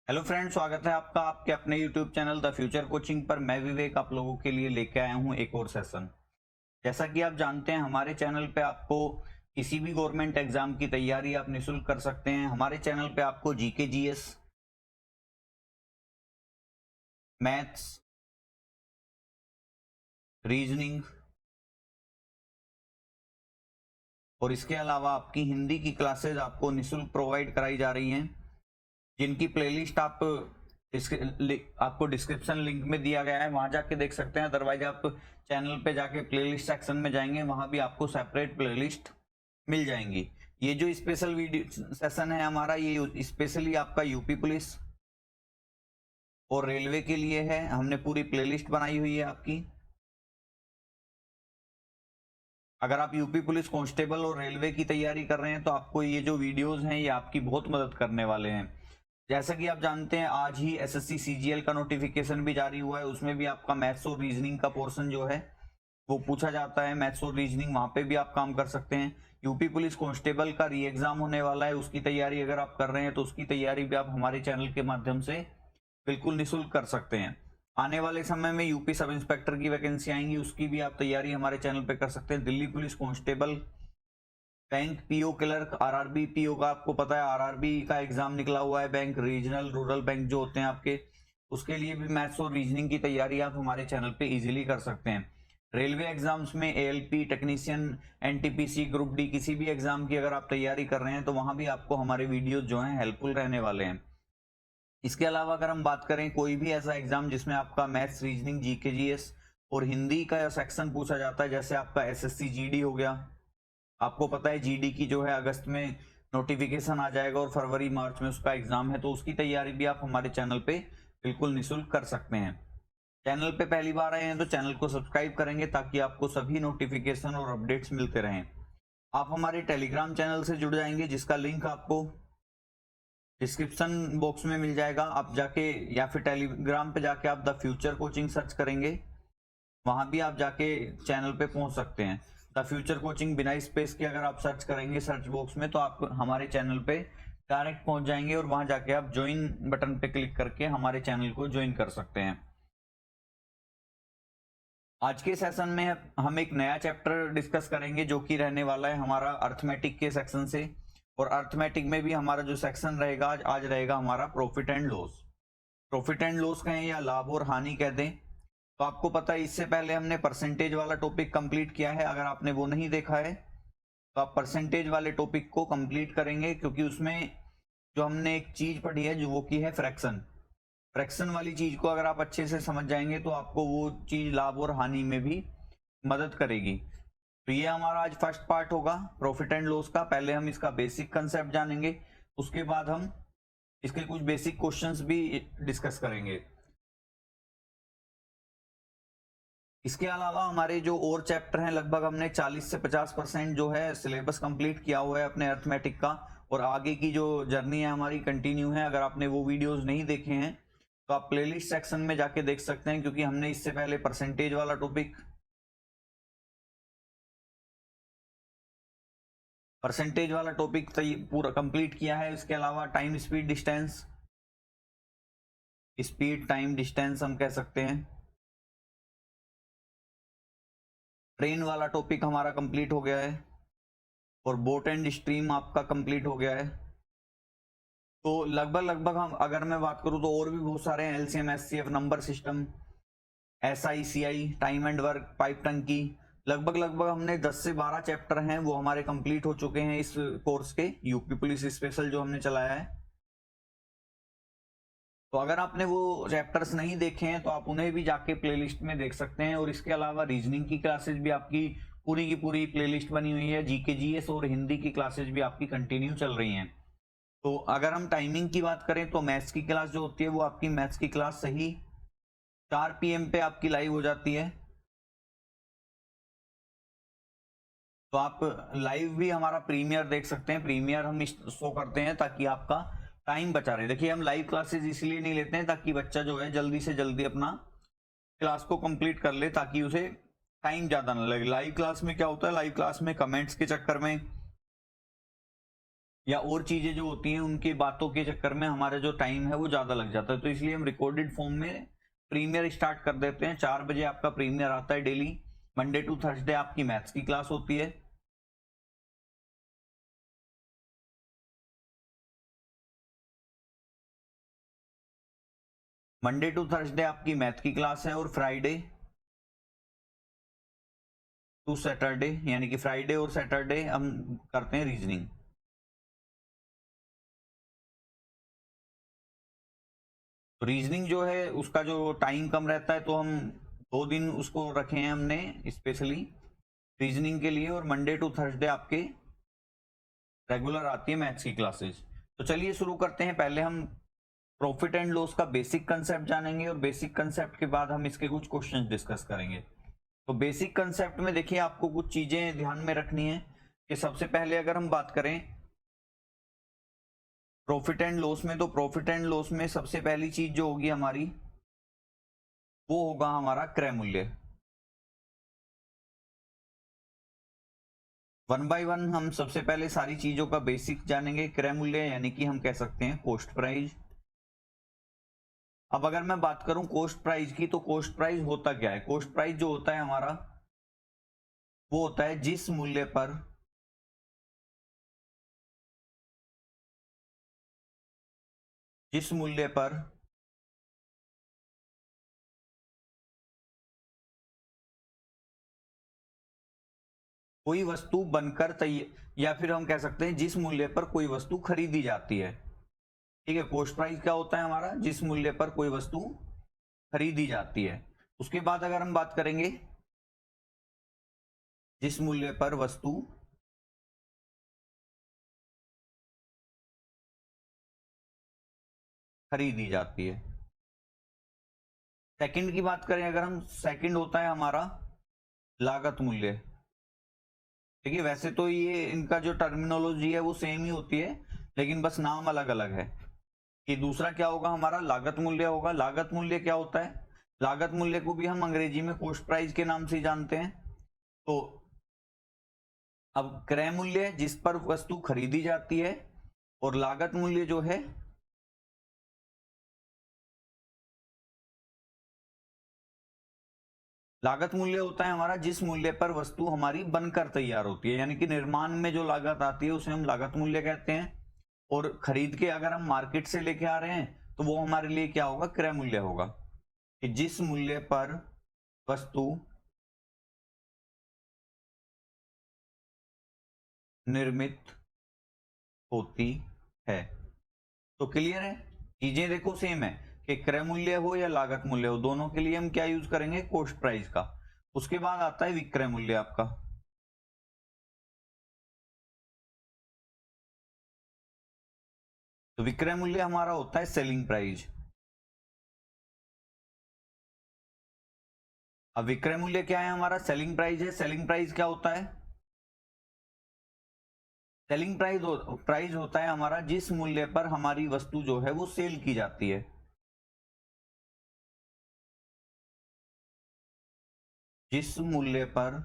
Hello friends, स्वागत है आपका आपके अपने YouTube channel the future coaching पर। मैं विवेक आप लोगों के लिए लेके आया हूं एक और सेशन। जैसा कि आप जानते हैं, हमारे चैनल पे आपको किसी भी गवर्नमेंट एग्जाम की तैयारी आप निःशुल्क कर सकते हैं। हमारे चैनल पे आपको जीके, जीएस, मैथ्स, रीजनिंग और इसके अलावा आपकी हिंदी की क्लासेज आपको निःशुल्क प्रोवाइड कराई जा रही हैं, जिनकी प्लेलिस्ट आपको डिस्क्रिप्शन लिंक में दिया गया है, वहां जाके देख सकते हैं। अदरवाइज आप चैनल पे जाके प्लेलिस्ट सेक्शन में जाएंगे, वहां भी आपको सेपरेट प्लेलिस्ट मिल जाएंगी। ये जो स्पेशल वीडियो सेशन है हमारा, ये स्पेशली आपका यूपी पुलिस और रेलवे के लिए है। हमने पूरी प्लेलिस्ट बनाई हुई है आपकी। अगर आप यूपी पुलिस कांस्टेबल और रेलवे की तैयारी कर रहे हैं तो आपको ये जो वीडियोस हैं ये आपकी बहुत मदद करने वाले हैं। जैसा कि आप जानते हैं, आज ही एसएससी सीजीएल का नोटिफिकेशन भी जारी हुआ है। उसमें भी आपका मैथ्स और रीजनिंग का पोर्शन जो है वो पूछा जाता है। मैथ्स और रीजनिंग वहां पे भी आप काम कर सकते हैं। यूपी पुलिस कांस्टेबल का री एग्जाम होने वाला है, उसकी तैयारी अगर आप कर रहे हैं तो उसकी तैयारी भी आप हमारे चैनल के माध्यम से बिल्कुल निःशुल्क कर सकते हैं। आने वाले समय में यूपी सब इंस्पेक्टर की वैकेंसी आएंगी, उसकी भी आप तैयारी हमारे चैनल पे कर सकते हैं। Delhi police constable, bank PO clerk, RRB PO का आपको पता है, आरआरबी का एग्जाम निकला हुआ है। बैंक रीजनल रूरल बैंक जो होते हैं आपके, उसके लिए भी मैथ्स और रीजनिंग की तैयारी आप हमारे चैनल पे इजीली कर सकते हैं। रेलवे एग्जाम्स में ALP technician, NTPC, group D, किसी भी एग्जाम की अगर आप तैयारी कर रहे हैं तो वहां भी आपको हमारे वीडियोज जो हैं हेल्पफुल रहने वाले हैं। इसके अलावा अगर हम बात करें कोई भी ऐसा एग्जाम जिसमें आपका मैथ्स, रीजनिंग, जीके, जीएस और हिंदी का सेक्शन पूछा जाता है, जैसे आपका एसएससी जीडी हो गया। आपको पता है जीडी की जो है अगस्त में नोटिफिकेशन आ जाएगा और फरवरी मार्च में उसका एग्जाम है, तो उसकी तैयारी भी आप हमारे चैनल पे बिल्कुल निःशुल्क कर सकते हैं। चैनल पे पहली बार आए हैं तो चैनल को सब्सक्राइब करेंगे ताकि आपको सभी नोटिफिकेशन और अपडेट्स मिलते रहें। आप हमारे टेलीग्राम चैनल से जुड़ जाएंगे, जिसका लिंक आपको डिस्क्रिप्शन बॉक्स में मिल जाएगा। आप जाके या फिर टेलीग्राम पे जाके आप द फ्यूचर कोचिंग सर्च करेंगे, वहां भी आप जाके चैनल पे पहुंच सकते हैं। द फ्यूचर कोचिंग बिना स्पेस के अगर आप सर्च करेंगे सर्च बॉक्स में तो आप हमारे चैनल पे डायरेक्ट पहुंच जाएंगे और वहां जाके आप ज्वाइन बटन पे क्लिक करके हमारे चैनल को ज्वाइन कर सकते हैं। आज के सेशन में हम एक नया चैप्टर डिस्कस करेंगे जो कि रहने वाला है हमारा अर्थमेटिक के सेक्शन से। और अर्थमेटिक में भी हमारा जो सेक्शन रहेगा आज रहेगा हमारा profit and loss. Profit and loss कहें या लाभ और हानि कह दें, तो आपको पता है इससे पहले हमने परसेंटेज वाला टॉपिक कंप्लीट किया है। अगर आपने वो नहीं देखा है तो आप परसेंटेज वाले टॉपिक को कंप्लीट करेंगे, क्योंकि उसमें जो हमने एक चीज पढ़ी है जो वो की है फ्रैक्शन। फ्रैक्शन वाली चीज को अगर आप अच्छे से समझ जाएंगे तो आपको वो चीज लाभ और हानि में भी मदद करेगी। तो ये हमारा आज फर्स्ट पार्ट होगा प्रॉफिट एंड लॉस का। पहले हम इसका बेसिक कंसेप्ट जानेंगे, उसके बाद हम इसके कुछ बेसिक क्वेश्चंस भी डिस्कस करेंगे। इसके अलावा हमारे जो और चैप्टर हैं, लगभग हमने 40 से 50% जो है सिलेबस कंप्लीट किया हुआ है अपने अर्थमेटिक का, और आगे की जो जर्नी है हमारी कंटिन्यू है। अगर आपने वो वीडियोस नहीं देखे हैं तो आप प्लेलिस्ट सेक्शन में जाके देख सकते हैं, क्योंकि हमने इससे पहले परसेंटेज वाला टॉपिक पूरा कंप्लीट किया है। इसके अलावा time, speed, distance, speed, time, distance हम कह सकते हैं। ट्रेन वाला टॉपिक हमारा कंप्लीट हो गया है और बोट एंड स्ट्रीम आपका कंप्लीट हो गया है। तो लगभग हम अगर मैं बात करूं तो और भी बहुत सारे हैं, LCM, HCF, number system, SICI, time and work, pipe टंकी। लगभग हमने 10 से 12 चैप्टर हैं वो हमारे कंप्लीट हो चुके हैं इस कोर्स के, यूपी पुलिस स्पेशल जो हमने चलाया है। तो अगर आपने वो चैप्टर्स नहीं देखे हैं तो आप उन्हें भी जाके प्लेलिस्ट में देख सकते हैं। और इसके अलावा रीजनिंग की क्लासेस भी आपकी पूरी की पूरी प्लेलिस्ट बनी हुई है। जीके, जीएस और हिंदी की क्लासेस भी आपकी कंटिन्यू चल रही हैं। तो अगर हम टाइमिंग की बात करें तो मैथ्स की क्लास जो होती है वो आपकी मैथ्स की क्लास सही 4 PM पे आपकी लाइव हो जाती है। तो आप लाइव भी हमारा प्रीमियर देख सकते हैं। प्रीमियर हम शो करते हैं ताकि आपका टाइम बचा रहे। देखिए, हम लाइव क्लासेस इसलिए नहीं लेते हैं ताकि बच्चा जो है जल्दी से जल्दी अपना क्लास को कंप्लीट कर ले, ताकि उसे टाइम ज्यादा ना लगे। लाइव क्लास में क्या होता है, लाइव क्लास में कमेंट्स के चक्कर में या और चीजें जो होती हैं उनकी बातों के चक्कर में हमारा जो टाइम है वो ज्यादा लग जाता है। तो इसलिए हम रिकॉर्डेड फॉर्म में प्रीमियर स्टार्ट कर देते हैं। 4 बजे आपका प्रीमियर आता है डेली। मंडे टू थर्सडे आपकी मैथ्स की क्लास होती है। मंडे टू थर्सडे आपकी मैथ की क्लास है, और फ्राइडे टू सैटरडे यानी कि फ्राइडे और सैटरडे हम करते हैं रीजनिंग। तो रीजनिंग जो है उसका जो टाइम कम रहता है, तो हम 2 दिन उसको रखे हैं हमने स्पेशली रीजनिंग के लिए, और मंडे टू थर्सडे आपके रेगुलर आती है मैथ्स की क्लासेस। तो चलिए शुरू करते हैं। पहले हम प्रॉफिट एंड लॉस का बेसिक कंसेप्ट जानेंगे, और बेसिक कंसेप्ट के बाद हम इसके कुछ क्वेश्चन डिस्कस करेंगे। तो बेसिक कंसेप्ट में देखिए आपको कुछ चीजें ध्यान में रखनी है कि सबसे पहले अगर हम बात करें प्रॉफिट एंड लॉस में, तो प्रॉफिट एंड लॉस में सबसे पहली चीज जो होगी हमारी वो होगा हमारा क्रय मूल्य। वन बाय वन हम सबसे पहले सारी चीजों का बेसिक जानेंगे। क्रय मूल्य यानी कि हम कह सकते हैं कॉस्ट प्राइस। अब अगर मैं बात करूं कॉस्ट प्राइस की, तो कॉस्ट प्राइस होता क्या है? कॉस्ट प्राइस जो होता है हमारा वो होता है जिस मूल्य पर कोई वस्तु बनकर तैयार, या फिर हम कह सकते हैं जिस मूल्य पर कोई वस्तु खरीदी जाती है। ठीक है, कॉस्ट प्राइस क्या होता है हमारा? जिस मूल्य पर कोई वस्तु खरीदी जाती है। उसके बाद अगर हम बात करेंगे जिस मूल्य पर वस्तु खरीदी जाती है। सेकंड की बात करें अगर हम, सेकंड होता है हमारा लागत मूल्य। ठीक है, वैसे तो ये इनका जो टर्मिनोलॉजी है वो सेम ही होती है, लेकिन बस नाम अलग अलग है। कि दूसरा क्या होगा हमारा? लागत मूल्य होगा। लागत मूल्य क्या होता है? लागत मूल्य को भी हम अंग्रेजी में कॉस्ट प्राइस के नाम से जानते हैं। तो अब क्रय मूल्य जिस पर वस्तु खरीदी जाती है, और लागत मूल्य जो है लागत मूल्य होता है हमारा जिस मूल्य पर वस्तु हमारी बनकर तैयार होती है, यानी कि निर्माण में जो लागत आती है उसे हम लागत मूल्य कहते हैं। और खरीद के अगर हम मार्केट से लेके आ रहे हैं तो वो हमारे लिए क्या होगा? क्रय मूल्य होगा। कि जिस मूल्य पर वस्तु निर्मित होती है। तो क्लियर है? चीजें देखो सेम है कि क्रय मूल्य हो या लागत मूल्य हो, दोनों के लिए हम क्या यूज करेंगे? कॉस्ट प्राइस का। उसके बाद आता है विक्रय मूल्य आपका। तो विक्रय मूल्य हमारा होता है सेलिंग प्राइस। अब विक्रय मूल्य क्या है हमारा? सेलिंग प्राइस है। सेलिंग प्राइस क्या होता है? सेलिंग प्राइस होता है हमारा जिस मूल्य पर हमारी वस्तु जो है वो सेल की जाती है। जिस मूल्य पर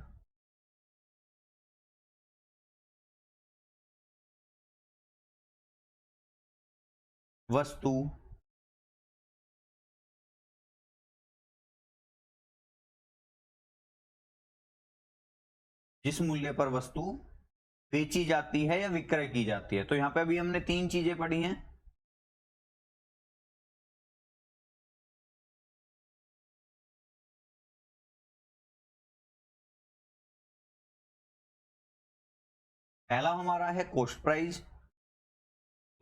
वस्तु जिस मूल्य पर वस्तु बेची जाती है या विक्रय की जाती है। तो यहां पे अभी हमने 3 चीजें पढ़ी हैं। पहला हमारा है कॉस्ट प्राइस,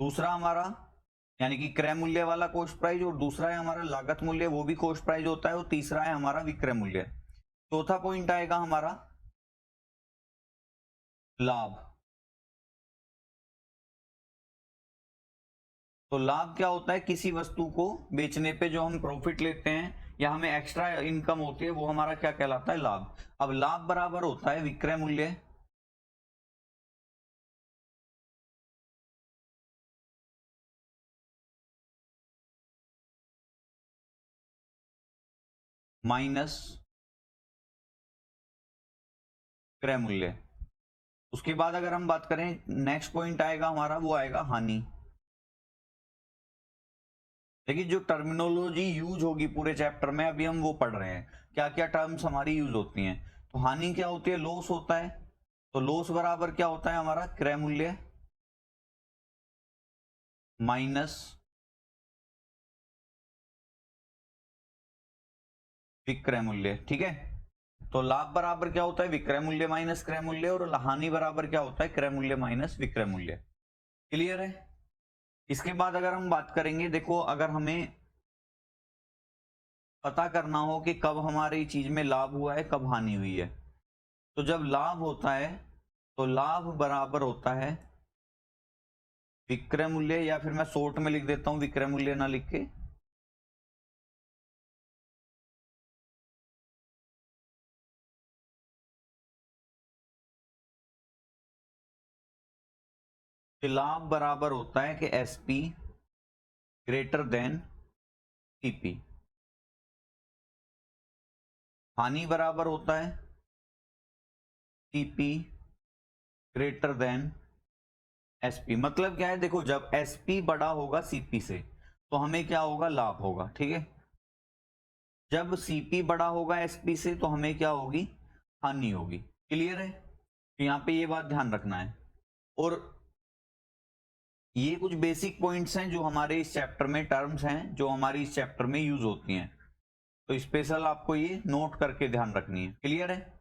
दूसरा हमारा यानी कि क्रय मूल्य वाला कॉस्ट प्राइस, और दूसरा है हमारा लागत मूल्य, वो भी कॉस्ट प्राइस होता है, और तीसरा है हमारा विक्रय मूल्य। चौथा पॉइंट आएगा हमारा लाभ। तो लाभ क्या होता है? किसी वस्तु को बेचने पे जो हम प्रॉफिट लेते हैं या हमें एक्स्ट्रा इनकम होती है वो हमारा क्या कहलाता है? लाभ। अब लाभ बराबर होता है विक्रय मूल्य माइनस क्रय मूल्य। उसके बाद अगर हम बात करें, नेक्स्ट पॉइंट आएगा हमारा, वो आएगा हानि। देखिए जो टर्मिनोलॉजी यूज होगी पूरे चैप्टर में, अभी हम वो पढ़ रहे हैं, क्या क्या टर्म्स हमारी यूज होती हैं। तो हानि क्या होती है, लॉस होता है। तो लॉस बराबर क्या होता है हमारा, क्रय मूल्य माइनस विक्रय मूल्य। ठीक है, तो लाभ बराबर क्या होता है, विक्रय मूल्य माइनस क्रय मूल्य, और हानि बराबर क्या होता है, क्रय मूल्य माइनस विक्रय मूल्य। क्लियर है। इसके बाद अगर हम बात करेंगे, देखो अगर हमें पता करना हो कि कब हमारी चीज में लाभ हुआ है, कब हानि हुई है, तो जब लाभ होता है तो लाभ बराबर होता है विक्रय मूल्य, या फिर मैं शॉर्ट में लिख देता हूं विक्रय मूल्य ना लिख के, कि लाभ बराबर होता है कि एसपी ग्रेटर देन सीपी। हानि बराबर होता है सीपी ग्रेटर देन एसपी। मतलब क्या है, देखो जब एसपी बड़ा होगा सीपी से तो हमें क्या होगा, लाभ होगा। ठीक है, जब सीपी बड़ा होगा एसपी से तो हमें क्या होगी, हानि होगी। क्लियर है, तो यहाँ पे ये बात ध्यान रखना है। और ये कुछ बेसिक पॉइंट्स हैं जो हमारे इस चैप्टर में, टर्म्स हैं जो हमारी इस चैप्टर में यूज होती हैं, तो स्पेशल आपको ये नोट करके ध्यान रखनी है। क्लियर है,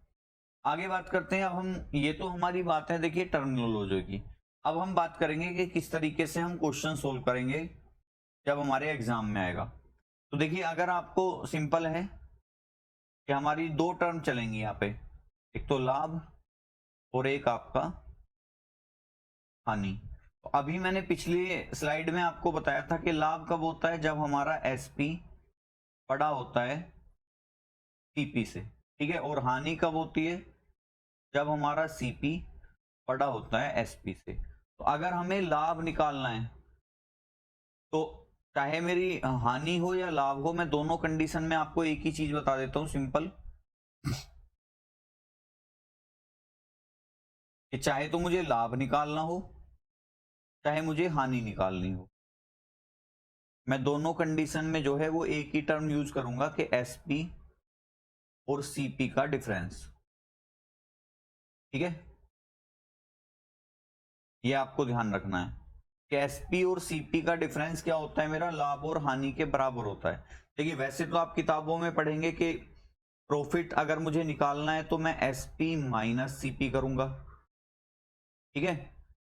आगे बात करते हैं। अब हम, ये तो हमारी बात है देखिए टर्मिनोलॉजी की। अब हम बात करेंगे कि किस तरीके से हम क्वेश्चन सोल्व करेंगे जब हमारे एग्जाम में आएगा। तो देखिए अगर आपको सिंपल है कि हमारी दो टर्म चलेंगी यहाँ पे, एक तो लाभ और एक आपका हानि। तो अभी मैंने पिछली स्लाइड में आपको बताया था कि लाभ कब होता है, जब हमारा एसपी बड़ा होता है सीपी से। ठीक है, और हानि कब होती है, जब हमारा सीपी बड़ा होता है एसपी से। तो अगर हमें लाभ निकालना है तो चाहे मेरी हानि हो या लाभ हो, मैं दोनों कंडीशन में आपको एक ही चीज बता देता हूं सिंपल, कि चाहे तो मुझे लाभ निकालना हो चाहे मुझे हानि निकालनी हो, मैं दोनों कंडीशन में जो है वो एक ही टर्म यूज करूंगा कि एसपी और सीपी का डिफरेंस। ठीक है, ये आपको ध्यान रखना है कि एसपी और सीपी का डिफरेंस क्या होता है, मेरा लाभ और हानि के बराबर होता है। देखिए वैसे तो आप किताबों में पढ़ेंगे कि प्रॉफिट अगर मुझे निकालना है तो मैं एसपी माइनस सीपी करूंगा। ठीक है,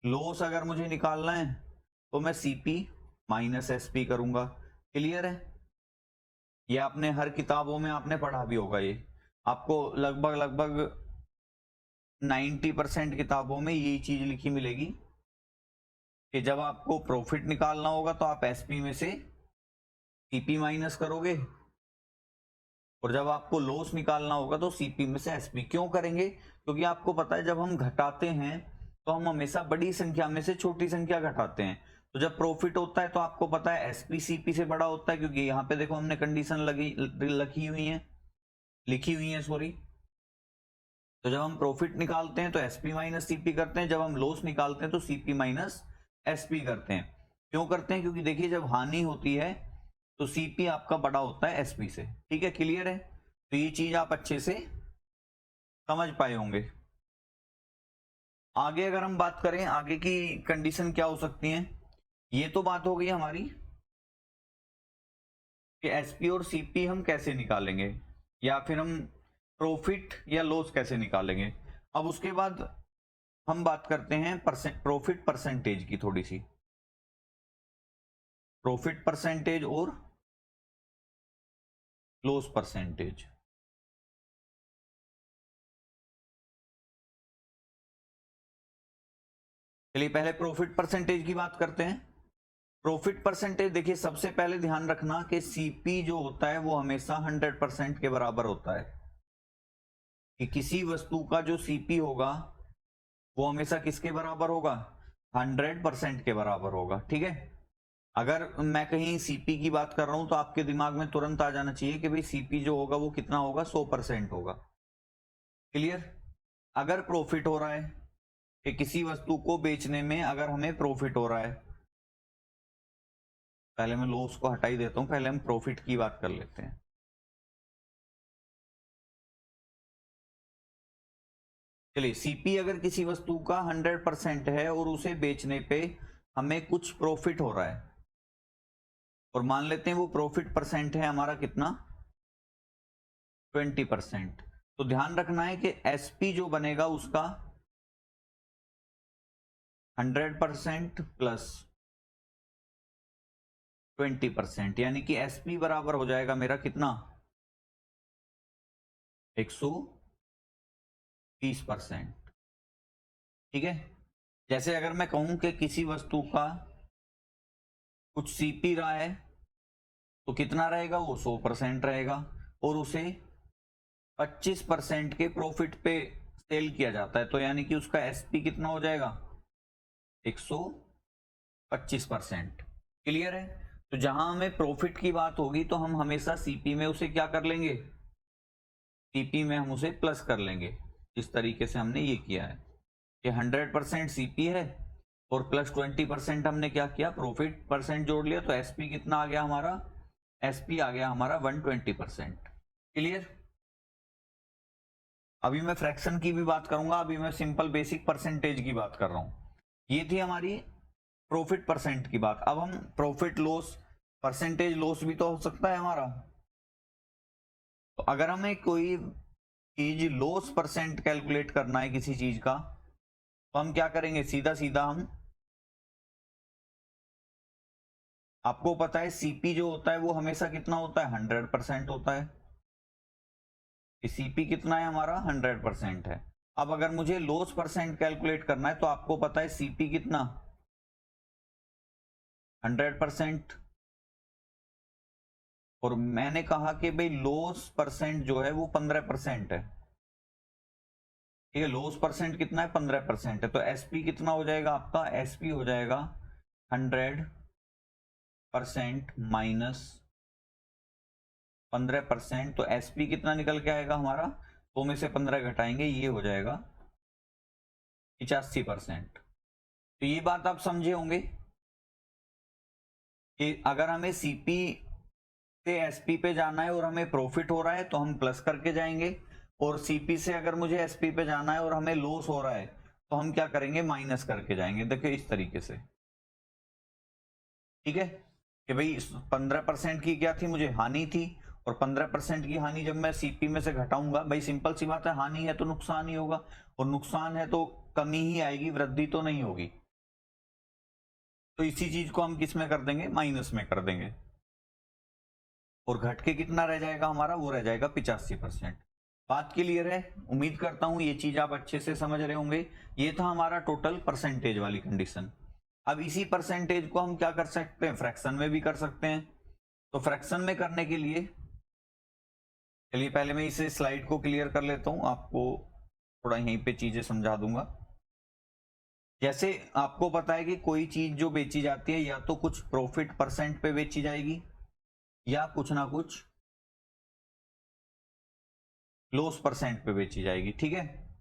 लॉस अगर मुझे निकालना है तो मैं सीपी माइनस एसपी करूंगा। क्लियर है, ये आपने हर किताबों में आपने पढ़ा भी होगा, ये आपको लगभग लगभग 90% किताबों में यही चीज लिखी मिलेगी कि जब आपको प्रॉफिट निकालना होगा तो आप एसपी में से सीपी माइनस करोगे, और जब आपको लॉस निकालना होगा तो सीपी में से एसपी। क्यों करेंगे, क्योंकि आपको पता है जब हम घटाते हैं तो हम हमेशा बड़ी संख्या में से छोटी संख्या घटाते हैं। तो जब प्रॉफिट होता है तो आपको पता है एसपी सीपी से बड़ा होता है, क्योंकि यहाँ पे देखो हमने कंडीशन लिखी हुई है सॉरी। तो जब हम प्रॉफिट निकालते हैं तो एसपी माइनस सीपी करते हैं, जब हम लॉस निकालते हैं तो सीपी माइनस एसपी करते हैं। क्यों करते हैं, क्योंकि देखिए जब हानि होती है तो सीपी आपका बड़ा होता है एसपी से। ठीक है, क्लियर है, तो ये चीज आप अच्छे से समझ पाए होंगे। आगे अगर हम बात करें, आगे की कंडीशन क्या हो सकती है, ये तो बात हो गई हमारी कि एसपी और सीपी हम कैसे निकालेंगे, या फिर हम प्रॉफिट या लॉस कैसे निकालेंगे। अब उसके बाद हम बात करते हैं प्रॉफिट परसेंटेज की, थोड़ी सी प्रॉफिट परसेंटेज और लॉस परसेंटेज। चलिए पहले प्रॉफिट परसेंटेज की बात करते हैं। प्रॉफिट परसेंटेज देखिए सबसे पहले ध्यान रखना कि सीपी जो होता है वो हमेशा 100% के बराबर होता है, कि किसी वस्तु का जो सीपी होगा वो हमेशा किसके बराबर होगा, 100% के बराबर होगा। ठीक है, अगर मैं कहीं सीपी की बात कर रहा हूं तो आपके दिमाग में तुरंत आ जाना चाहिए कि भाई सीपी जो होगा वो कितना होगा, 100% होगा। क्लियर, अगर प्रॉफिट हो रहा है कि किसी वस्तु को बेचने में अगर हमें प्रॉफिट हो रहा है, पहले मैं लॉस को हटा ही देता हूं, पहले हम प्रॉफिट की बात कर लेते हैं। चलिए, सीपी अगर किसी वस्तु का 100% है और उसे बेचने पे हमें कुछ प्रॉफिट हो रहा है, और मान लेते हैं वो प्रॉफिट परसेंट है हमारा कितना, 20%, तो ध्यान रखना है कि एसपी जो बनेगा उसका 100% प्लस 20%, यानी कि एसपी बराबर हो जाएगा मेरा कितना, 120%। ठीक है, जैसे अगर मैं कहूं कि किसी वस्तु का कुछ सीपी रहा है तो कितना रहेगा, वो 100% रहेगा, और उसे 25% के प्रॉफिट पे सेल किया जाता है, तो यानी कि उसका एसपी कितना हो जाएगा, 125%। क्लियर है? तो जहां हमें प्रॉफिट की बात होगी तो हम हमेशा सीपी में उसे क्या कर लेंगे, सीपी में हम उसे प्लस कर लेंगे। इस तरीके से हमने ये किया है कि 100% सीपी है और प्लस 20% हमने क्या किया, प्रॉफिट परसेंट जोड़ लिया, तो एसपी कितना आ गया हमारा, एसपी आ गया हमारा 120%। क्लियर? अभी मैं फ्रैक्शन की भी बात करूंगा, अभी मैं सिंपल बेसिक परसेंटेज की बात कर रहा हूं। ये थी हमारी प्रॉफिट परसेंट की बात। अब हम प्रॉफिट लॉस, परसेंटेज लॉस भी तो हो सकता है हमारा, तो अगर हमें कोई चीज लॉस परसेंट कैलकुलेट करना है किसी चीज का, तो हम क्या करेंगे, सीधा सीधा हम, आपको पता है सीपी जो होता है वो हमेशा कितना होता है, 100% होता है। सीपी कितना है हमारा, 100% है। अब अगर मुझे लॉस परसेंट कैलकुलेट करना है तो आपको पता है सीपी कितना, 100%, और मैंने कहा कि भाई लॉस परसेंट जो है वो 15% है। ठीक है, लॉस परसेंट कितना है, 15% है, तो एसपी कितना हो जाएगा आपका, एसपी हो जाएगा 100% माइनस 15%, तो एसपी कितना निकल के आएगा हमारा, 100 में से 15 घटाएंगे, ये हो जाएगा 85%। तो ये बात आप समझे होंगे कि अगर हमें सीपी से एसपी पे जाना है और हमें प्रॉफिट हो रहा है तो हम प्लस करके जाएंगे, और सीपी से अगर मुझे एसपी पे जाना है और हमें लॉस हो रहा है तो हम क्या करेंगे, माइनस करके जाएंगे। देखिए इस तरीके से, ठीक है, कि भाई 15% की क्या थी, मुझे हानि थी, और 15% की हानि जब मैं सीपी में से घटाऊंगा, भाई सिंपल सी बात है, हानि है तो नुकसान ही होगा, और नुकसान है तो कमी ही आएगी, वृद्धि तो नहीं होगी। तो इसी चीज को हम किस में कर देंगे, माइनस में कर देंगे, और घट के कितना रह जाएगा हमारा, वो रह जाएगा 85%। बात क्लियर है? उम्मीद करता हूं ये चीज आप अच्छे से समझ रहे होंगे। ये था हमारा टोटल परसेंटेज वाली कंडीशन। अब इसी परसेंटेज को हम क्या कर सकते हैं, फ्रैक्शन में भी कर सकते हैं। तो फ्रैक्शन में करने के लिए, चलिए पहले मैं इसे स्लाइड को क्लियर कर लेता हूं, आपको थोड़ा यहीं पे चीजें समझा दूंगा। जैसे आपको पता है कि कोई चीज जो बेची जाती है या तो कुछ प्रॉफिट परसेंट पे बेची जाएगी या कुछ ना कुछ लॉस परसेंट पे बेची जाएगी। ठीक है,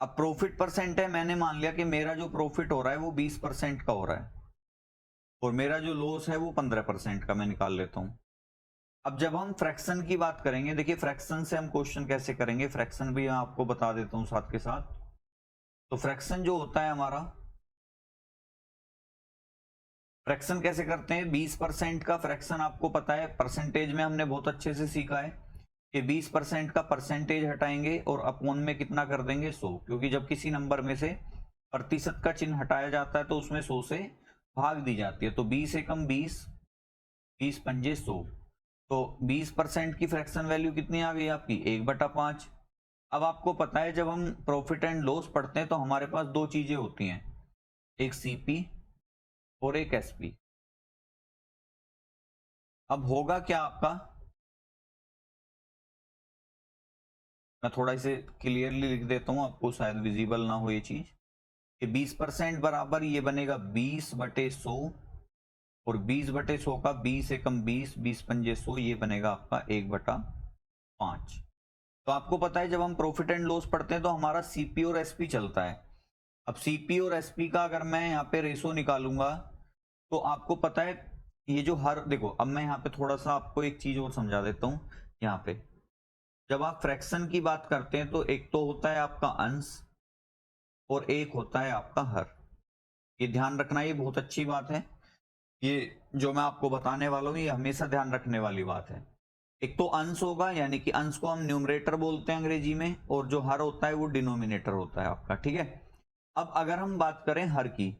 अब प्रॉफिट परसेंट है, मैंने मान लिया कि मेरा जो प्रॉफिट हो रहा है वो 20% का हो रहा है, और मेरा जो लॉस है वो 15% का, मैं निकाल लेता हूं। अब जब हम फ्रैक्शन की बात करेंगे, देखिए फ्रैक्शन से हम क्वेश्चन कैसे करेंगे, फ्रैक्शन भी मैं आपको बता देता हूं साथ के साथ। तो फ्रैक्शन जो होता है हमारा, फ्रैक्शन कैसे करते हैं, 20% का फ्रैक्शन आपको पता है, परसेंटेज में हमने बहुत अच्छे से सीखा है कि 20% का परसेंटेज हटाएंगे और अपॉन में कितना कर देंगे, 100, क्योंकि जब किसी नंबर में से प्रतिशत का चिन्ह हटाया जाता है तो उसमें 100 से भाग दी जाती है। तो 20 एकम 20, 20 पंजे 100, तो 20% की फ्रैक्शन वैल्यू कितनी आ गई आपकी, 1/5। अब आपको पता है जब हम प्रॉफिट एंड लॉस पढ़ते हैं तो हमारे पास दो चीजें होती हैं, एक सीपी और एक एसपी। अब होगा क्या आपका, मैं थोड़ा इसे क्लियरली लिख देता हूं, आपको शायद विजिबल ना हो ये चीज, कि 20% बराबर ये बनेगा 20/100, और 20/100 का 20 एकम 20, 20 पंजे 100, ये बनेगा आपका 1/5। तो आपको पता है जब हम प्रॉफिट एंड लॉस पढ़ते हैं तो हमारा सीपी और एसपी चलता है। अब सीपी और एसपी का अगर मैं यहाँ पे रेशो निकालूंगा तो आपको पता है ये जो हर देखो, अब मैं यहाँ पे थोड़ा सा आपको एक चीज और समझा देता हूँ। यहाँ पे जब आप फ्रैक्शन की बात करते हैं तो एक तो होता है आपका अंश और एक होता है आपका हर। ये ध्यान रखना, ये बहुत अच्छी बात है। ये जो मैं आपको बताने वाला हूँ ये हमेशा ध्यान रखने वाली बात है। एक तो अंश होगा, यानी कि अंश को हम न्यूमरेटर बोलते हैं अंग्रेजी में, और जो हर होता है वो डिनोमिनेटर होता है आपका, ठीक है। अब अगर हम बात करें हर की,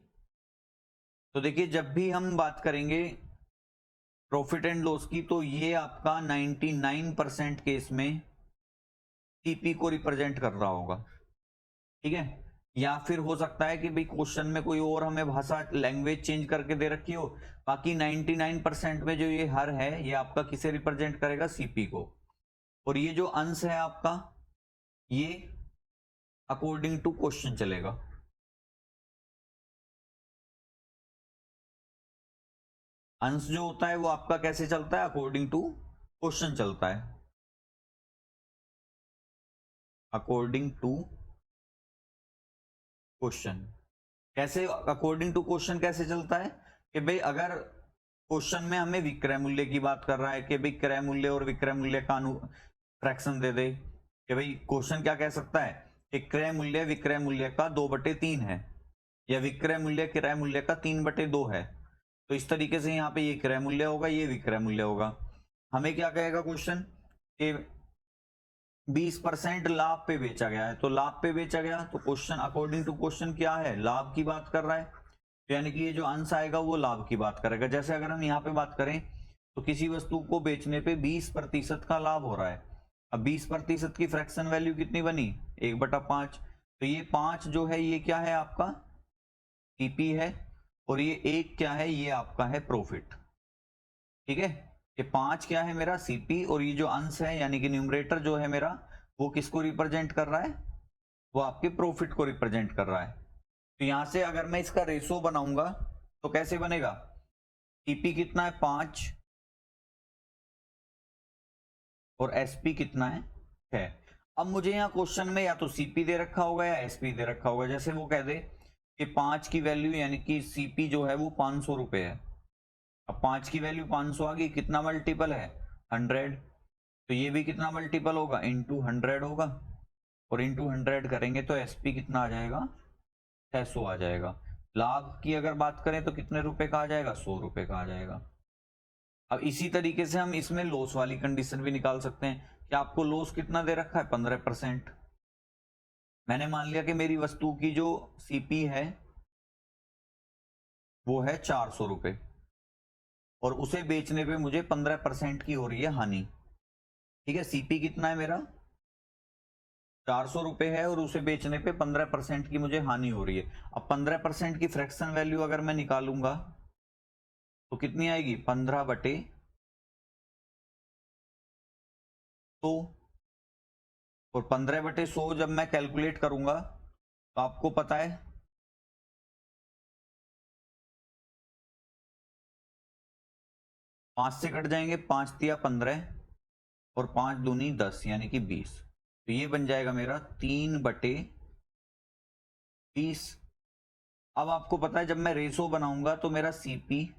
तो देखिए जब भी हम बात करेंगे प्रॉफिट एंड लॉस की, तो ये आपका 99% केस में सीपी को रिप्रेजेंट कर रहा होगा, ठीक है। या फिर हो सकता है कि भाई क्वेश्चन में कोई और हमें भाषा लैंग्वेज चेंज करके दे रखी हो, बाकी 99% में जो ये हर है ये आपका किसे रिप्रेजेंट करेगा, सीपी को। और ये जो अंश है आपका, ये अकॉर्डिंग टू क्वेश्चन चलेगा। अंश जो होता है वो आपका कैसे चलता है, अकॉर्डिंग टू क्वेश्चन चलता है। अकॉर्डिंग टू क्वेश्चन कैसे, अकॉर्डिंग टू क्वेश्चन कैसे चलता है कि भाई अगर क्वेश्चन में हमें विक्रय मूल्य की बात कर रहा है कि भाई क्रय मूल्य और विक्रय मूल्य का फ्रैक्शन दे दे, कि भाई क्वेश्चन क्या कह सकता है कि क्रय मूल्य विक्रय मूल्य का 2/3 है, या विक्रय मूल्य क्रय मूल्य का 3/2 है। तो इस तरीके से यहाँ पे ये क्रय मूल्य होगा, ये विक्रय मूल्य होगा। हमें क्या कहेगा क्वेश्चन कि 20% लाभ पे बेचा गया है, तो लाभ पे बेचा गया, तो क्वेश्चन अकॉर्डिंग टू क्वेश्चन क्या है, लाभ की बात कर रहा है। तो यानी कि ये जो अंश आएगा वो लाभ की बात करेगा। जैसे अगर हम यहाँ पे बात करें तो किसी वस्तु को बेचने पे 20% का लाभ हो रहा है। अब 20% की फ्रैक्शन वैल्यू कितनी बनी, 1/5। तो ये 5 जो है ये क्या है आपका, सीपी है, और ये 1 क्या है, ये आपका है प्रॉफिट, ठीक है। ये 5 क्या है मेरा, सीपी, और ये जो अंश है यानी कि न्यूमरेटर जो है मेरा, वो किसको रिप्रेजेंट कर रहा है, वो आपके प्रॉफिट को रिप्रेजेंट कर रहा है। तो यहां से अगर मैं इसका रेशो बनाऊंगा तो कैसे बनेगा, सीपी कितना है 5 और एसपी कितना है 6। अब मुझे यहाँ क्वेश्चन में या तो सीपी दे रखा होगा या एसपी दे रखा होगा। जैसे वो कह दे कि 5 की वैल्यू यानी कि सीपी जो है वो 500 रुपए है। अब 5 की वैल्यू 500 आ गई, कितना मल्टीपल है 100, तो ये भी कितना मल्टीपल होगा, इंटू 100 होगा, और इंटू 100 करेंगे तो एसपी कितना आ जाएगा, 600 आ जाएगा। लाभ की अगर बात करें तो कितने रुपए का आ जाएगा, 100 रुपए का आ जाएगा। अब इसी तरीके से हम इसमें लॉस वाली कंडीशन भी निकाल सकते हैं कि आपको लॉस कितना दे रखा है, 15%। मैंने मान लिया कि मेरी वस्तु की जो सीपी है वो है 400 रुपए, और उसे बेचने पे मुझे 15% की हो रही है हानि, ठीक है। सीपी कितना है मेरा, 400 रुपए है, और उसे बेचने पे 15% की मुझे हानि हो रही है। अब 15% की फ्रैक्शन वैल्यू अगर मैं निकालूंगा तो कितनी आएगी, 15/100। और 15/100 जब मैं कैलकुलेट करूंगा तो आपको पता है 5 से कट जाएंगे, 5 तिया 15 और 5 दूनी 10 यानी कि 20। तो ये बन जाएगा मेरा 3/20। अब आपको पता है जब मैं रेशो बनाऊंगा तो मेरा सीपी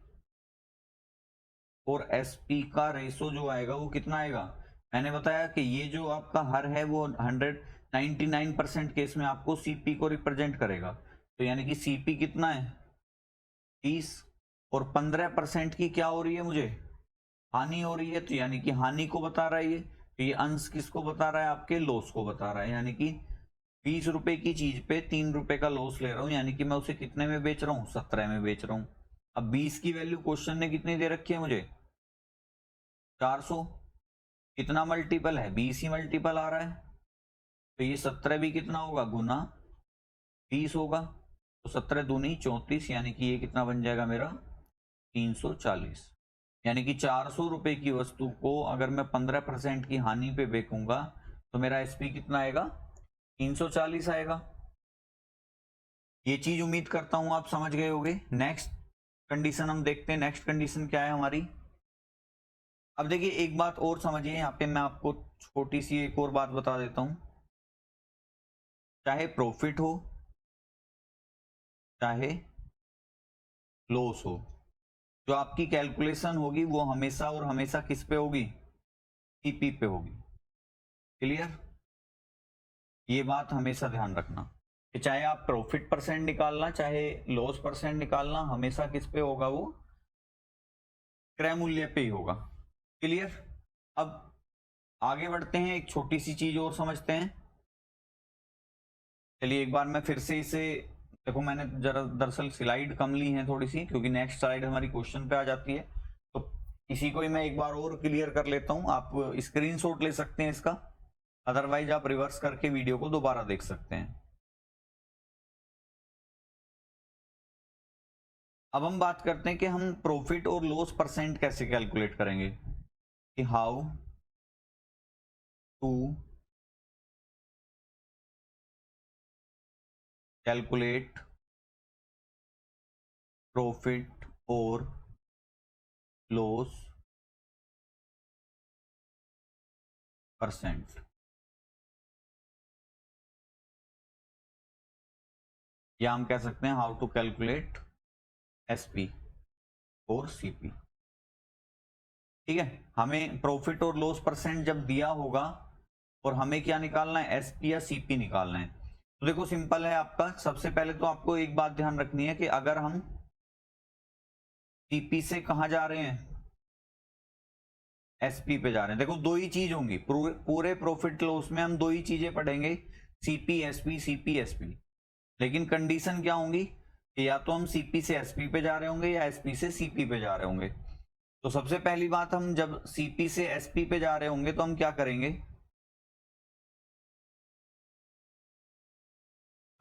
और एसपी का रेशो जो आएगा वो कितना आएगा। मैंने बताया कि ये जो आपका हर है वो 199% केस में आपको सीपी को रिप्रेजेंट करेगा। तो यानी कि सीपी कितना है 30, और 15% की क्या हो रही है मुझे, हानि हो रही है। तो यानी कि हानि को बता रहा है ये, तो ये अंश किसको बता रहा है, आपके लॉस को बता रहा है। यानी कि 20 रुपए की चीज पे 3 रुपए का लॉस ले रहा हूं, यानी कि मैं उसे कितने में बेच रहा हूँ, 17 में बेच रहा हूँ। अब 20 की वैल्यू क्वेश्चन ने कितनी दे रखी है मुझे, 400। कितना मल्टीपल है, 20 ही मल्टीपल आ रहा है, तो ये 17 भी कितना होगा, गुना 20 होगा। तो 17 दूनी 34, यानी कि ये कितना बन जाएगा मेरा 340। यानी कि 400 रुपए की वस्तु को अगर मैं 15% की हानि पे बेचूंगा तो मेरा एसपी कितना आएगा, 340 आएगा। ये चीज उम्मीद करता हूं आप समझ गए होंगे। नेक्स्ट कंडीशन हम देखते हैं, नेक्स्ट कंडीशन क्या है हमारी। अब देखिए एक बात और समझिए, यहाँ पे मैं आपको छोटी सी एक और बात बता देता हूं। चाहे प्रॉफिट हो चाहे लॉस हो, जो आपकी कैलकुलेशन होगी वो हमेशा और हमेशा किस पे होगी, सीपी पे होगी। क्लियर, ये बात हमेशा ध्यान रखना कि चाहे आप प्रॉफिट परसेंट निकालना चाहे लॉस परसेंट निकालना, हमेशा किस पे होगा, वो क्रय मूल्य पे ही होगा। क्लियर, अब आगे बढ़ते हैं, एक छोटी सी चीज और समझते हैं। चलिए एक बार मैं फिर से इसे देखो, मैंने जरा दरअसल स्लाइड कम ली है थोड़ी सी, क्योंकि नेक्स्ट स्लाइड हमारी क्वेश्चन पे आ जाती है, तो इसी को ही मैं एक बार और क्लियर कर लेता हूं। आप स्क्रीनशॉट ले सकते हैं इसका, अदरवाइज आप रिवर्स करके वीडियो को दोबारा देख सकते हैं। अब हम बात करते हैं कि हम प्रॉफिट और लॉस परसेंट कैसे कैलकुलेट करेंगे, कि हाउ टू कैलकुलेट प्रॉफिट और लॉस परसेंट, या हम कह सकते हैं हाउ टू कैलकुलेट एसपी और सीपी। ठीक है, हमें प्रॉफिट और लॉस परसेंट जब दिया होगा और हमें क्या निकालना है, एसपी या सीपी निकालना है, तो देखो सिंपल है आपका। सबसे पहले तो आपको एक बात ध्यान रखनी है कि अगर हम सीपी से कहां जा रहे हैं, एसपी पे जा रहे हैं, देखो दो ही चीज होंगी पूरे प्रॉफिट लॉस में, हम दो ही चीजें पढ़ेंगे, सीपी एसपी, सीपी एसपी। लेकिन कंडीशन क्या होंगी कि या तो हम सीपी से एसपी पे जा रहे होंगे या एसपी से सीपी पे जा रहे होंगे। तो सबसे पहली बात, हम जब सीपी से एसपी पे जा रहे होंगे तो हम क्या करेंगे,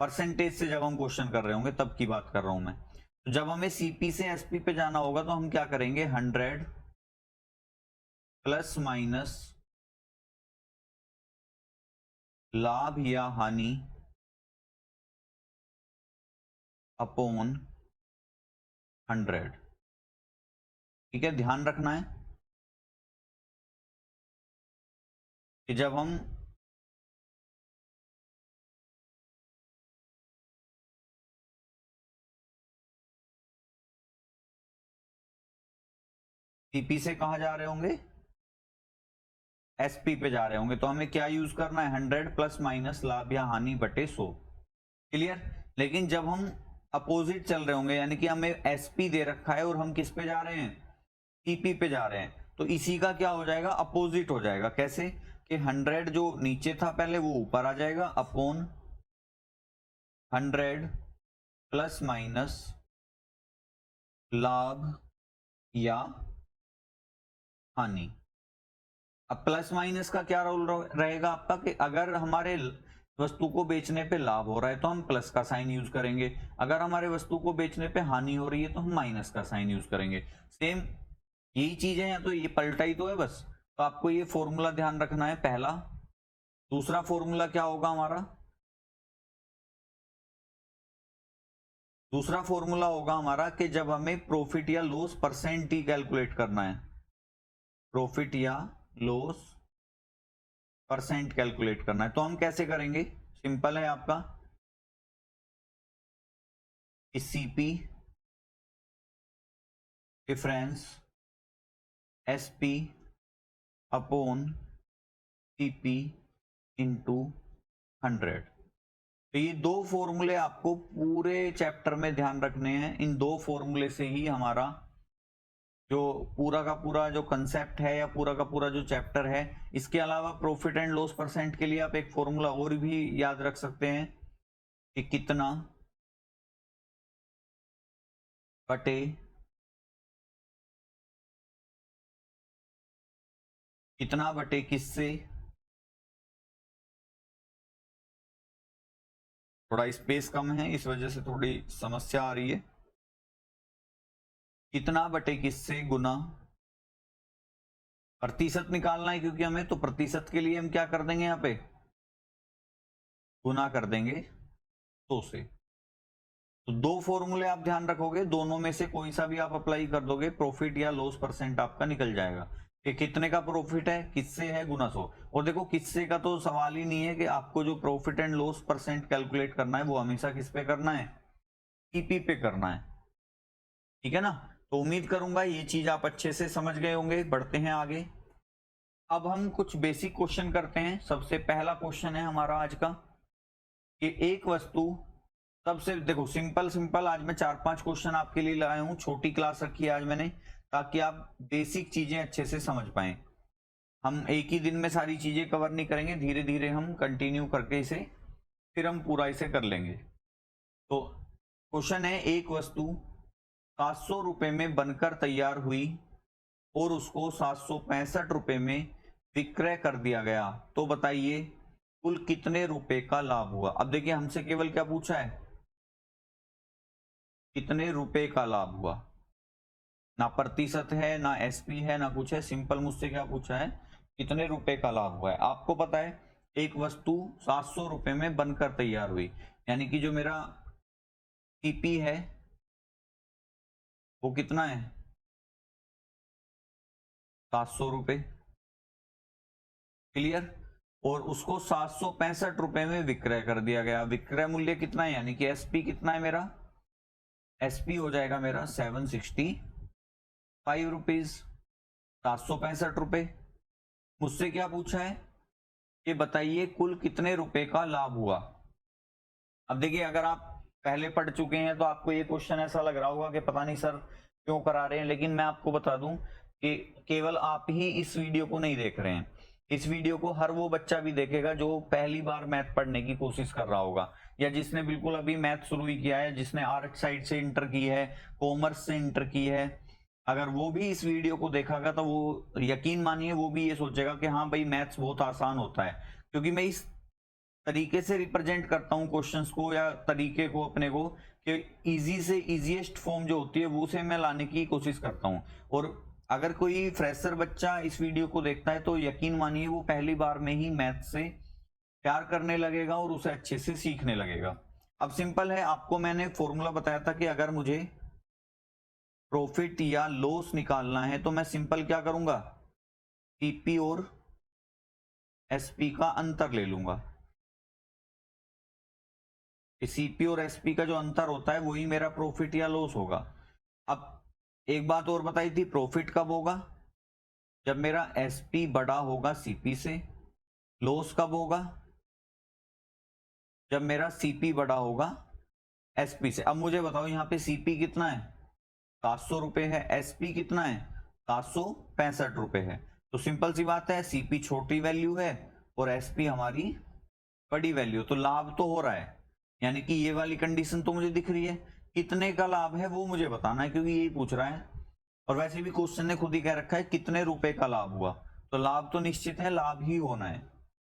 परसेंटेज से जब हम क्वेश्चन कर रहे होंगे तब की बात कर रहा हूं मैं। तो जब हमें सीपी से एसपी पे जाना होगा तो हम क्या करेंगे, 100 प्लस माइनस लाभ या हानि अपॉन 100। ठीक है, ध्यान रखना है कि जब हम सीपी से कहा जा रहे होंगे, एसपी पे जा रहे होंगे, तो हमें क्या यूज करना है, 100 प्लस माइनस लाभ या हानि बटे 100। क्लियर, लेकिन जब हम अपोजिट चल रहे होंगे, यानी कि हमें एसपी दे रखा है और हम किस पे जा रहे हैं, सीपी पे जा रहे हैं, तो इसी का क्या हो जाएगा, अपोजिट हो जाएगा। कैसे कि 100 जो नीचे था पहले वो ऊपर आ जाएगा, अपॉन 100 प्लस माइनस लाभ या हानि। अब प्लस माइनस का क्या रोल रहेगा आपका, कि अगर हमारे वस्तु को बेचने पे लाभ हो रहा है तो हम प्लस का साइन यूज करेंगे, अगर हमारे वस्तु को बेचने पे हानि हो रही है तो हम माइनस का साइन यूज करेंगे। सेम यही चीज है, या तो ये पलटा ही तो है बस। तो आपको ये फॉर्मूला ध्यान रखना है पहला। दूसरा फॉर्मूला क्या होगा हमारा, दूसरा फॉर्मूला होगा हमारा कि जब हमें प्रॉफिट या लॉस परसेंट ही कैलकुलेट करना है, प्रॉफिट या लॉस परसेंट कैलकुलेट करना है, तो हम कैसे करेंगे, सिंपल है आपका, CP difference SP upon CP into 100। तो ये दो फॉर्मूले आपको पूरे चैप्टर में ध्यान रखने हैं। इन दो फॉर्मूले से ही हमारा जो पूरा का पूरा जो कंसेप्ट है या पूरा का पूरा जो चैप्टर है, इसके अलावा प्रॉफिट एंड लॉस परसेंट के लिए आप एक फॉर्मूला और भी याद रख सकते हैं कि कितना बटे कितना बटे किससे, थोड़ा स्पेस कम है इस वजह से थोड़ी समस्या आ रही है, कितना बटे किससे गुना, प्रतिशत निकालना है क्योंकि हमें, तो प्रतिशत के लिए हम क्या कर देंगे, यहाँ पे गुना कर देंगे 100 से। तो दो फॉर्मूले आप ध्यान रखोगे, दोनों में से कोई सा भी आप अप्लाई कर दोगे, प्रॉफिट या लॉस परसेंट आपका निकल जाएगा कि कितने का प्रॉफिट है, किससे है, गुना 100। और देखो किससे का तो सवाल ही नहीं है, कि आपको जो profit and loss percent calculate करना है वो हमेशा किस पे करना है, सीपी पे करना है, ठीक है ना। तो उम्मीद करूंगा ये चीज आप अच्छे से समझ गए होंगे। बढ़ते हैं आगे। अब हम कुछ बेसिक क्वेश्चन करते हैं। सबसे पहला क्वेश्चन है हमारा आज का कि एक वस्तु, सबसे देखो सिंपल सिंपल आज मैं 4-5 क्वेश्चन आपके लिए लाया हूं। छोटी क्लास रखी है आज मैंने, ताकि आप बेसिक चीजें अच्छे से समझ पाए। हम एक ही दिन में सारी चीजें कवर नहीं करेंगे, धीरे धीरे हम कंटिन्यू करके इसे फिर हम पूरा इसे कर लेंगे। तो क्वेश्चन है, एक वस्तु 700 रुपए में बनकर तैयार हुई और उसको 765 रुपए में विक्रय कर दिया गया, तो बताइए कुल कितने रुपए का लाभ हुआ। अब देखिए हमसे केवल क्या पूछा है, कितने रुपए का लाभ हुआ, ना प्रतिशत है ना एसपी है ना कुछ है। सिंपल मुझसे क्या पूछा है, कितने रुपए का लाभ हुआ है। आपको पता है एक वस्तु 700 रुपए में बनकर तैयार हुई, यानी कि जो मेरा सीपी है वो कितना है, 700 रुपए। क्लियर। और उसको 765 रुपए में विक्रय कर दिया गया। विक्रय मूल्य कितना है, यानी कि एसपी कितना है मेरा, एसपी हो जाएगा मेरा 765 रुपीज, 765 रुपए। मुझसे क्या पूछा है कि बताइए कुल कितने रुपए का लाभ हुआ। अब देखिए अगर आप पहले पढ़ चुके हैं तो आपको ये क्वेश्चन ऐसा लग रहा होगा कि पता नहीं सर क्यों करा रहे हैं, लेकिन मैं आपको बता दूं कि केवल आप ही इस वीडियो को नहीं देख रहे हैं। इस वीडियो को हर वो बच्चा भी देखेगा जो पहली बार मैथ पढ़ने की कोशिश कर रहा होगा, या जिसने बिल्कुल अभी मैथ शुरू ही किया है, जिसने आर्ट साइड से इंटर की है, कॉमर्स से इंटर की है। अगर वो भी इस वीडियो को देखेगा तो वो यकीन मानिए वो भी ये सोचेगा कि हाँ भाई मैथ्स बहुत आसान होता है, क्योंकि मैं इस तरीके से रिप्रेजेंट करता हूँ क्वेश्चंस को या तरीके को अपने को, कि इजी से इजीएस्ट फॉर्म जो होती है वो से मैं लाने की कोशिश करता हूँ। और अगर कोई फ्रेशर बच्चा इस वीडियो को देखता है तो यकीन मानिए वो पहली बार में ही मैथ से प्यार करने लगेगा और उसे अच्छे से सीखने लगेगा। अब सिंपल है, आपको मैंने फॉर्मूला बताया था कि अगर मुझे प्रॉफिट या लॉस निकालना है तो मैं सिंपल क्या करूंगा, सीपी और एसपी का अंतर ले लूंगा। सीपी और एसपी का जो अंतर होता है वही मेरा प्रॉफिट या लॉस होगा। अब एक बात और बताई थी, प्रॉफिट कब होगा, जब मेरा एसपी बड़ा होगा सीपी से। लॉस कब होगा, जब मेरा सीपी बड़ा होगा एसपी से। अब मुझे बताओ यहाँ पे सीपी कितना है, 700 रुपए है, एसपी कितना है, 765 रुपए है। तो सिंपल सी बात है, सीपी छोटी वैल्यू है और एसपी हमारी बड़ी वैल्यू, तो लाभ तो हो रहा है। यानी कि ये वाली कंडीशन तो मुझे दिख रही है। कितने का लाभ है वो मुझे बताना है, क्योंकि यही पूछ रहा है। और वैसे भी क्वेश्चन ने खुद ही कह रखा है कितने रुपए का लाभ हुआ, तो लाभ तो निश्चित है, लाभ ही होना है।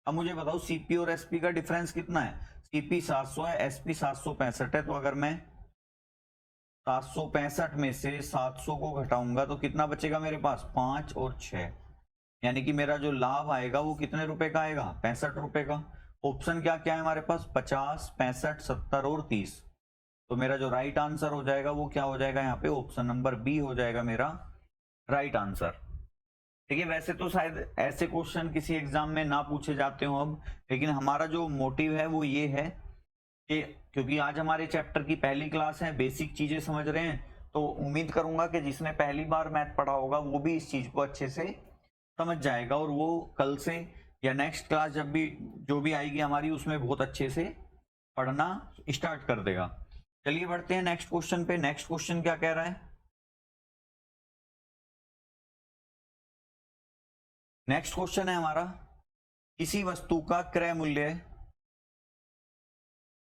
अब मुझे बताओ सीपी और एसपी का डिफरेंस कितना है, सीपी 700 है, एसपी 765 है। तो अगर मैं 765 में से 700 को घटाऊंगा तो कितना बचेगा मेरे पास, 5 और 6, यानी कि मेरा जो लाभ आएगा वो कितने रुपए का आएगा, 65 रुपए का। ऑप्शन क्या क्या है हमारे पास, 50, 65, 70 और 30। तो मेरा जो राइट आंसर हो जाएगा वो क्या हो जाएगा, यहाँ पे ऑप्शन नंबर बी हो जाएगा मेरा राइट आंसर। ठीक है, वैसे तो शायद ऐसे क्वेश्चन किसी एग्जाम में ना पूछे जाते हो अब, लेकिन हमारा जो मोटिव है वो ये है कि क्योंकि आज हमारे चैप्टर की पहली क्लास है, बेसिक चीजें समझ रहे हैं, तो उम्मीद करूंगा कि जिसने पहली बार मैथ पढ़ा होगा वो भी इस चीज को अच्छे से समझ जाएगा और वो कल से या नेक्स्ट क्लास जब भी जो भी आएगी हमारी उसमें बहुत अच्छे से पढ़ना स्टार्ट कर देगा। चलिए बढ़ते हैं नेक्स्ट क्वेश्चन पे। नेक्स्ट क्वेश्चन क्या कह रहा है, नेक्स्ट क्वेश्चन है हमारा, किसी वस्तु का क्रय मूल्य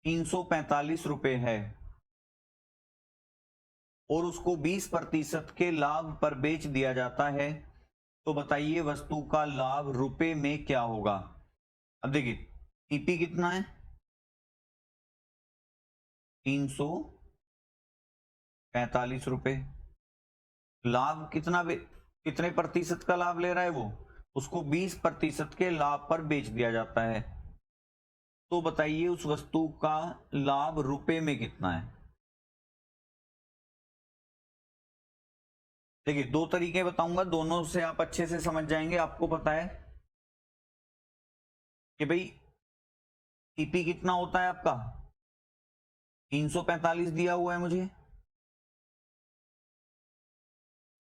345 रुपए है और उसको 20% के लाभ पर बेच दिया जाता है, तो बताइए वस्तु का लाभ रुपए में क्या होगा। अब देखिए सीपी कितना है, 345 रुपए, लाभ कितना, कितने प्रतिशत का लाभ ले रहा है वो, उसको 20% के लाभ पर बेच दिया जाता है, तो बताइए उस वस्तु का लाभ रुपए में कितना है। देखिए दो तरीके बताऊंगा, दोनों से आप अच्छे से समझ जाएंगे। आपको पता है कि भाई सीपी कितना होता है आपका, 345 दिया हुआ है मुझे।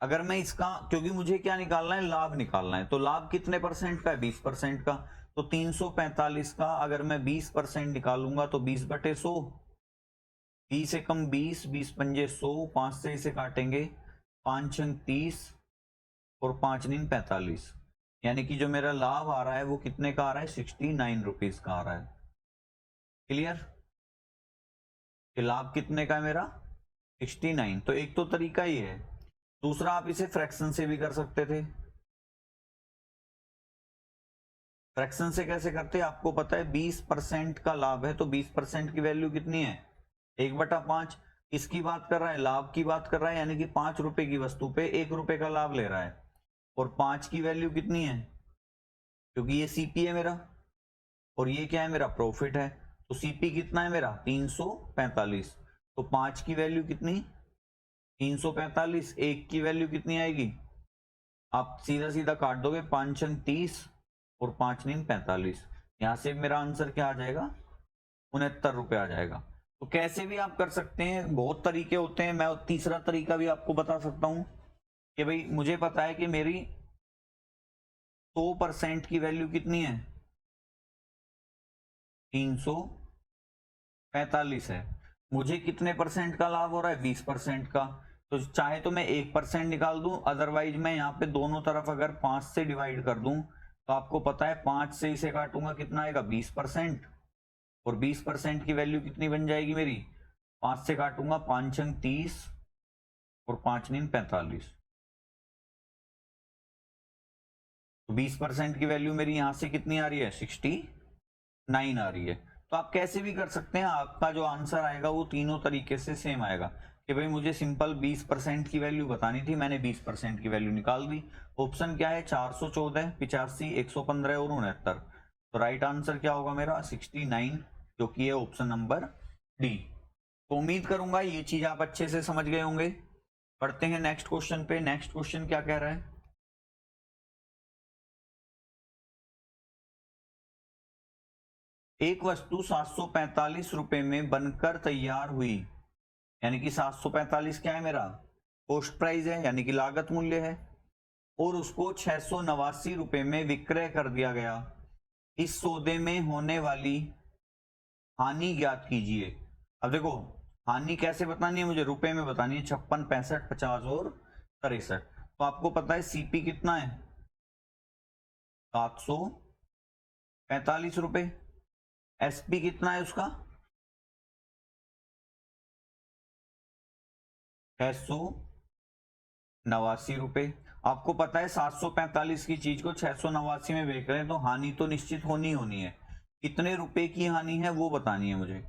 अगर मैं इसका, क्योंकि मुझे क्या निकालना है, लाभ निकालना है, तो लाभ कितने परसेंट का है, 20% का। तो 345 का अगर मैं 20% निकालूंगा तो 20/100, 20 से कम 20, 20 पंजे 100, 5 से इसे काटेंगे, 5 छंग 30 और 5 नीम 45, यानी कि जो मेरा लाभ आ रहा है वो कितने का आ रहा है, 69 रुपीज का आ रहा है। क्लियर? कि लाभ कितने का है मेरा, 69। तो एक तो तरीका ही है। दूसरा, आप इसे फ्रैक्शन से भी कर सकते थे। फ्रैक्शन से कैसे करते हैं, आपको पता है 20% का लाभ है तो 20% की वैल्यू कितनी है, 1/5। इसकी बात कर रहा है, लाभ की बात कर रहा है, यानी कि 5 रुपए की वस्तु पे 1 रुपए का लाभ ले रहा है। और 5 की वैल्यू कितनी है, क्योंकि ये सीपी है मेरा और ये क्या है, मेरा प्रॉफिट है। तो सीपी कितना है मेरा, 345। तो 5 की वैल्यू कितनी, 345। 1 की वैल्यु कितनी आएगी, आप सीधा सीधा काट दोगे, 5 छंग 30 और 5 नीम 45। यहां से मेरा आंसर क्या आ जाएगा, 69 रुपए आ जाएगा। तो कैसे भी आप कर सकते हैं, बहुत तरीके होते हैं। मैं तीसरा तरीका भी आपको बता सकता हूं कि भाई मुझे पता है कि मेरी 100% की वैल्यू कितनी है, 345 है। मुझे कितने परसेंट का लाभ हो रहा है, 20% का। तो चाहे तो मैं 1% निकाल दूं, अदरवाइज मैं यहाँ पे दोनों तरफ अगर 5 से डिवाइड कर दूं, तो आपको पता है 5 से इसे काटूंगा कितना आएगा, 20%। और 20% की वैल्यू कितनी बन जाएगी मेरी, 5 से काटूंगा, 5 छंग 30 और 5 नीम 45। तो 20% की वैल्यू मेरी यहां से कितनी आ रही है, 69 आ रही है। तो आप कैसे भी कर सकते हैं, आपका जो आंसर आएगा वो तीनों तरीके से सेम आएगा। कि भाई मुझे सिंपल 20% की वैल्यू बतानी थी, मैंने 20% की वैल्यू निकाल दी। ऑप्शन क्या है, 414, 85, 115 और 69। तो राइट आंसर क्या होगा मेरा, 69, जो कि है ऑप्शन नंबर डी। तो उम्मीद करूंगा ये चीज आप अच्छे से समझ गए होंगे। पढ़ते हैं नेक्स्ट क्वेश्चन पे। नेक्स्ट क्वेश्चन क्या कह रहा है, एक वस्तु 745 रुपए में बनकर तैयार हुई, यानी कि 745 क्या है मेरा, कॉस्ट प्राइस है, यानी कि लागत मूल्य है, और उसको 689 रुपए में विक्रय कर दिया गया। इस सौदे में होने वाली हानि ज्ञात कीजिए। अब देखो, हानि कैसे बतानी है मुझे, रुपए में बतानी है, 56, 65, 50 और 63। तो आपको पता है सीपी कितना है, 745 रुपए। एसपी कितना है उसका, 689 रुपए। आपको पता है 745 की चीज को 689 में बेच रहे हैं, तो हानि तो निश्चित होनी है। कितने रुपए की हानि है वो बतानी है मुझे।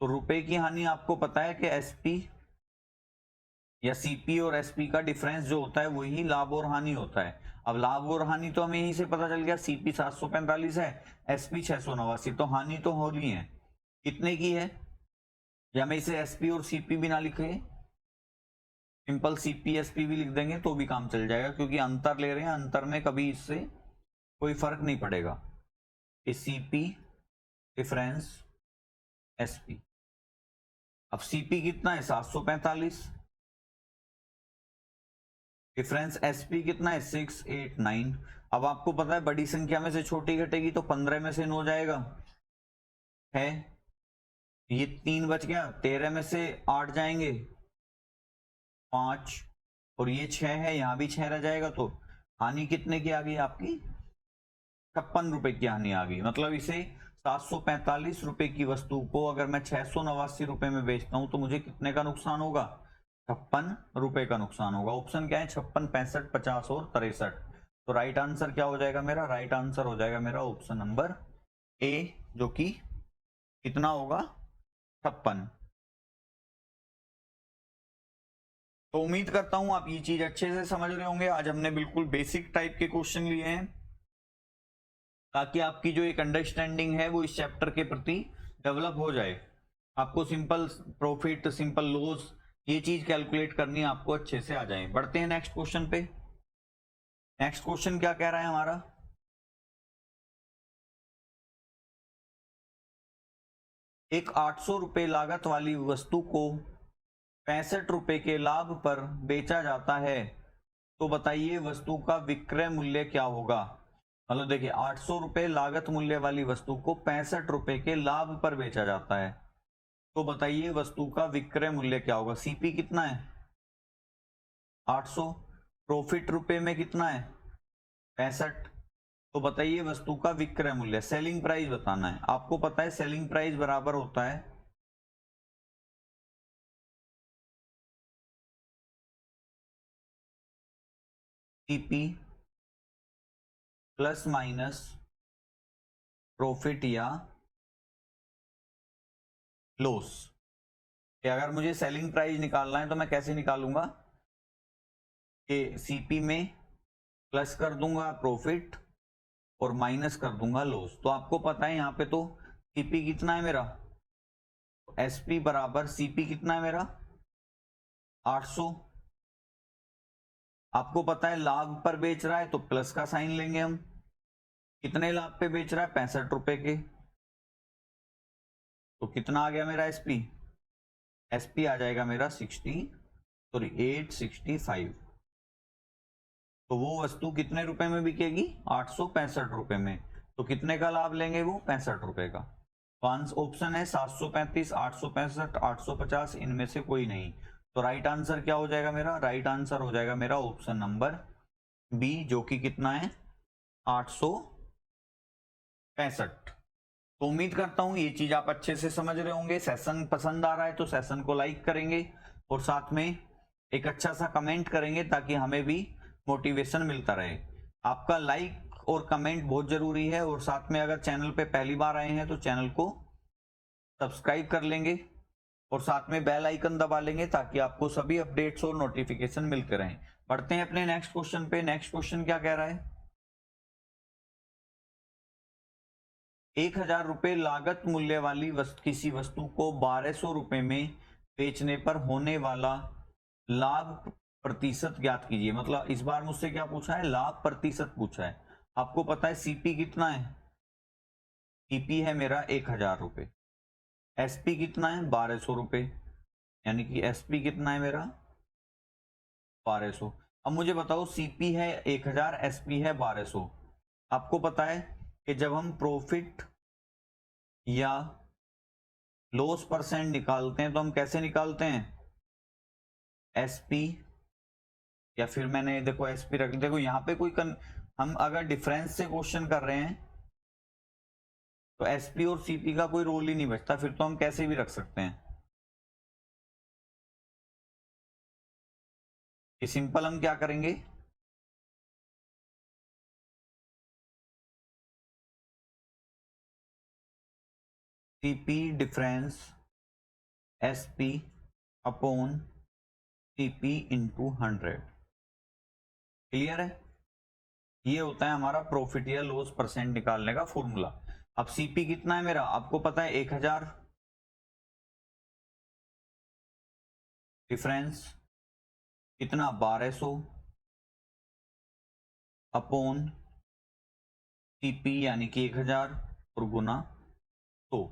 तो रुपए की हानि आपको पता है कि एसपी या सीपी और एसपी का डिफरेंस जो होता है वही लाभ और हानि होता है। अब लाभ और हानि तो हमें यहीं से पता चल गया, सीपी 745 है, एसपी 689, तो हानि तो हो रही है। कितने की है, या मैं इसे एसपी और सीपी भी ना लिखे, सिंपल सीपी एसपी भी लिख देंगे तो भी काम चल जाएगा, क्योंकि अंतर ले रहे हैं, अंतर में कभी इससे कोई फर्क नहीं पड़ेगा। CP difference SP. अब सीपी कितना है, 745, डिफरेंस एसपी कितना है, 689। अब आपको पता है बड़ी संख्या में से छोटी घटेगी तो 15 में से 9 जाएगा, है ये 3 बच गया, 13 में से 8 जाएंगे, 5, और ये 6 है, यहां भी 6 रह जाएगा। तो हानि कितने की आ गई आपकी, 56 रुपए की हानि आ गई। मतलब इसे 745 रुपए की वस्तु को अगर मैं 689 रुपए में बेचता हूं तो मुझे कितने का नुकसान होगा, 56 रुपए का नुकसान होगा। ऑप्शन क्या है, 56, 65, 50 और 63। तो राइट आंसर क्या हो जाएगा मेरा, राइट आंसर हो जाएगा मेरा ऑप्शन नंबर ए, जो कि कितना होगा, 56। तो उम्मीद करता हूं आप ये चीज अच्छे से समझ रहे होंगे। आज हमने बिल्कुल बेसिक टाइप के क्वेश्चन लिए हैं, ताकि आपकी जो एक अंडरस्टैंडिंग है वो इस चैप्टर के प्रति डेवलप हो जाए। आपको सिंपल प्रॉफिट, सिंपल लॉस, ये चीज कैलकुलेट करनी आपको अच्छे से आ जाए। बढ़ते हैं नेक्स्ट क्वेश्चन पे। नेक्स्ट क्वेश्चन क्या कह रहा है हमारा, एक 800 रुपये लागत वाली वस्तु को 65 रुपए के लाभ पर बेचा जाता है, तो बताइए वस्तु का विक्रय मूल्य क्या होगा। मतलब देखिए 800 रुपये लागत मूल्य वाली वस्तु को 65 रुपए के लाभ पर बेचा जाता है, तो बताइए वस्तु का विक्रय मूल्य क्या होगा। सीपी कितना है 800, प्रॉफिट रुपए में कितना है 65, तो बताइए वस्तु का विक्रय मूल्य, सेलिंग प्राइस बताना है। आपको पता है सेलिंग प्राइस बराबर होता है सीपी प्लस माइनस प्रॉफिट या लॉस। अगर मुझे सेलिंग प्राइस निकालना है तो मैं कैसे निकालूंगा कि सीपी में प्लस कर दूंगा प्रॉफिट और माइनस कर दूंगा लॉस। तो आपको पता है यहाँ पे तो सीपी कितना है मेरा, एसपी बराबर सीपी कितना है मेरा 800। आपको पता है लाभ पर बेच रहा है तो प्लस का साइन लेंगे हम। कितने लाभ पे बेच रहा है 65 रुपए के, तो कितना आ गया मेरा एसपी, एसपी आ जाएगा मेरा 865। तो वो वस्तु कितने रुपए में बिकेगी 865 रुपए में, तो कितने का लाभ लेंगे वो 65 रुपए का। तो ऑप्शन है 735, 865, 850, इनमें से कोई नहीं। तो राइट आंसर क्या हो जाएगा मेरा, राइट आंसर हो जाएगा मेरा ऑप्शन नंबर बी, जो कि कितना है 865। तो उम्मीद करता हूं ये चीज आप अच्छे से समझ रहे होंगे। सेशन पसंद आ रहा है तो सेशन को लाइक करेंगे और साथ में एक अच्छा सा कमेंट करेंगे ताकि हमें भी मोटिवेशन मिलता रहे। आपका लाइक और कमेंट बहुत जरूरी है, और साथ में अगर चैनल पे पहली बार आए हैं तो चैनल को सब्सक्राइब कर लेंगे और साथ में बेल आइकन दबा लेंगे ताकि आपको सभी अपडेट्स और नोटिफिकेशन मिलते रहें। बढ़ते हैं अपने नेक्स्ट क्वेश्चन पे। नेक्स्ट क्वेश्चन क्या कह रहा है, 1000 रुपये लागत मूल्य वाली किसी वस्तु को 1200 रुपए में बेचने पर होने वाला लाभ प्रतिशत ज्ञात कीजिए। मतलब इस बार मुझसे क्या पूछा है, लाभ प्रतिशत पूछा है। आपको पता है सीपी कितना है, सीपी है मेरा 1000 रुपये, एसपी कितना है 1200 रुपये, यानी कि एसपी कितना है मेरा 1200। अब मुझे बताओ सीपी है 1000, एसपी है 1200। आपको पता है कि जब हम प्रॉफिट या लॉस परसेंट निकालते हैं तो हम कैसे निकालते हैं, एसपी या फिर मैंने देखो एसपी रख, देखो यहाँ पे हम अगर डिफरेंस से क्वेश्चन कर रहे हैं तो एसपी और सीपी का कोई रोल ही नहीं बचता, फिर तो हम कैसे भी रख सकते हैं। ये सिंपल हम क्या करेंगे, CP difference SP upon CP into 100। Clear है, ये होता है हमारा प्रॉफिट या लॉस परसेंट निकालने का फॉर्मूला। अब सीपी कितना है मेरा, आपको पता है 1000, डिफरेंस कितना 1200 अपॉन सीपी यानी कि 1000 और गुना 100।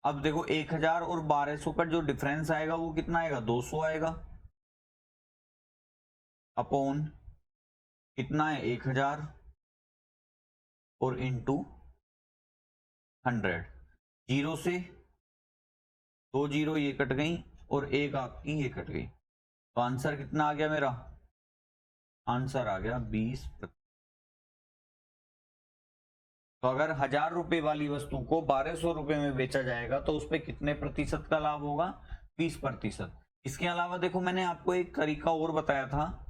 अब देखो 1000 और 1200 का जो डिफरेंस आएगा वो कितना आएगा 200 आएगा, अपॉन कितना है 1000 और इंटू 100। जीरो से 2 जीरो ये कट गई और एक आपकी ये कट गई, तो आंसर कितना आ गया मेरा, आंसर आ गया 20। तो अगर 1000 रुपए वाली वस्तु को 1200 रुपए में बेचा जाएगा तो उस पर कितने प्रतिशत का लाभ होगा, 20%। इसके अलावा देखो मैंने आपको एक तरीका और बताया था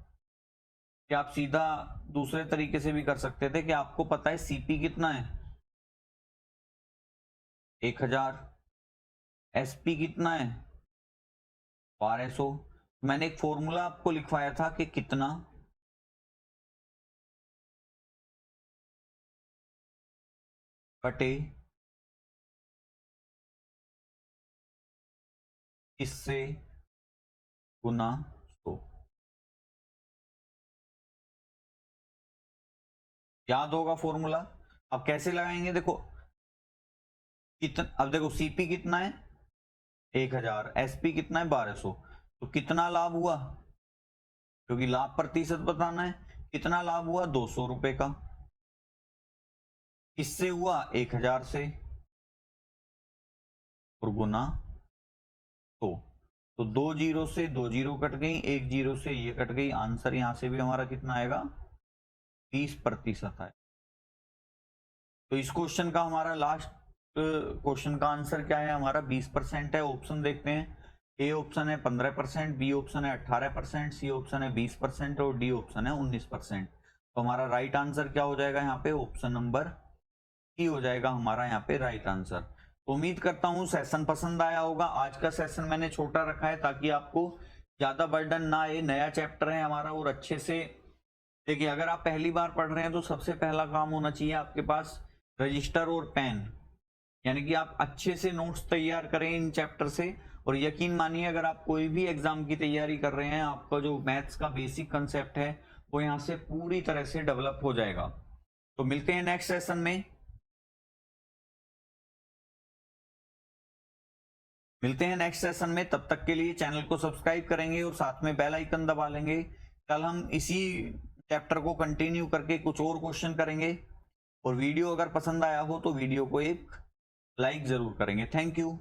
कि आप सीधा दूसरे तरीके से भी कर सकते थे कि आपको पता है सीपी कितना है 1000, एसपी कितना है 1200। मैंने एक फॉर्मूला आपको लिखवाया था कि कितना बटे इससे गुना 100। याद होगा फॉर्मूला। अब कैसे लगाएंगे, देखो कितना, अब देखो सीपी कितना है 1000, एसपी कितना है 1200, तो कितना लाभ हुआ, क्योंकि लाभ प्रतिशत बताना है, कितना लाभ हुआ 200 रुपए का, किससे हुआ 1000 से, और गुना तो 2 जीरो से 2 जीरो कट गई, 1 जीरो से ये कट गई, आंसर यहां से भी हमारा कितना आएगा 20% आए। तो इस क्वेश्चन का हमारा लास्ट क्वेश्चन का आंसर क्या है, हमारा 20% है। ऑप्शन देखते हैं, ए ऑप्शन है 15%, बी ऑप्शन है 18%, सी ऑप्शन है 20% और डी ऑप्शन है 19%। तो हमारा राइट आंसर क्या हो जाएगा यहाँ पे, ऑप्शन नंबर सी हो जाएगा हमारा यहाँ पे राइट आंसर। तो उम्मीद करता हूँ सेशन पसंद आया होगा। आज का सेशन मैंने छोटा रखा है ताकि आपको ज्यादा बर्डन ना आए, नया चैप्टर है हमारा और अच्छे से देखिए। अगर आप पहली बार पढ़ रहे हैं तो सबसे पहला काम होना चाहिए आपके पास रजिस्टर और पेन, यानी कि आप अच्छे से नोट्स तैयार करें इन चैप्टर से। और यकीन मानिए अगर आप कोई भी एग्जाम की तैयारी कर रहे हैं, आपका जो मैथ्स का बेसिक कंसेप्ट है वो यहाँ से पूरी तरह से डेवलप हो जाएगा। तो मिलते हैं नेक्स्ट सेशन में, तब तक के लिए चैनल को सब्सक्राइब करेंगे और साथ में बेल आइकन दबा लेंगे। कल हम इसी चैप्टर को कंटिन्यू करके कुछ और क्वेश्चन करेंगे। और वीडियो अगर पसंद आया हो तो वीडियो को एक लाइक जरूर करेंगे। Thank you.